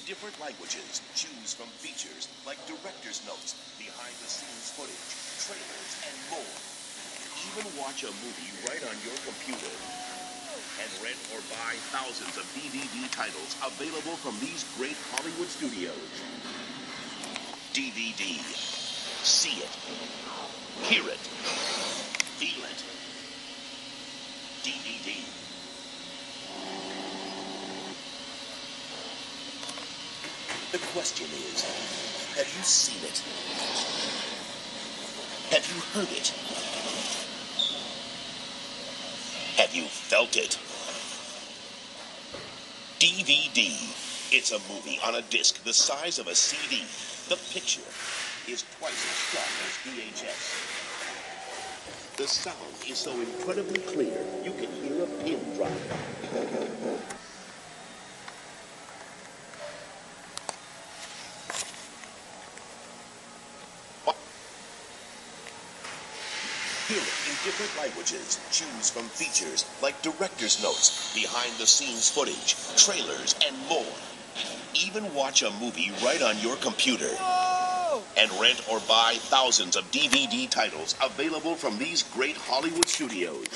different languages. Choose from features like director's notes, behind-the-scenes footage, trailers, and more. Even watch a movie right on your computer. And rent or buy thousands of DVD titles available from these great Hollywood studios. DVD. See it. Hear it. Feel it. DVD. The question is, have you seen it? Have you heard it? Have you felt it? DVD. It's a movie on a disc the size of a CD. The picture is twice as strong as VHS. The sound is so incredibly clear, you can hear a pin drop. Hear it in different languages. Choose from features like director's notes, behind-the-scenes footage, trailers, and more. Even watch a movie right on your computer. Whoa! And rent or buy thousands of DVD titles available from these great Hollywood studios.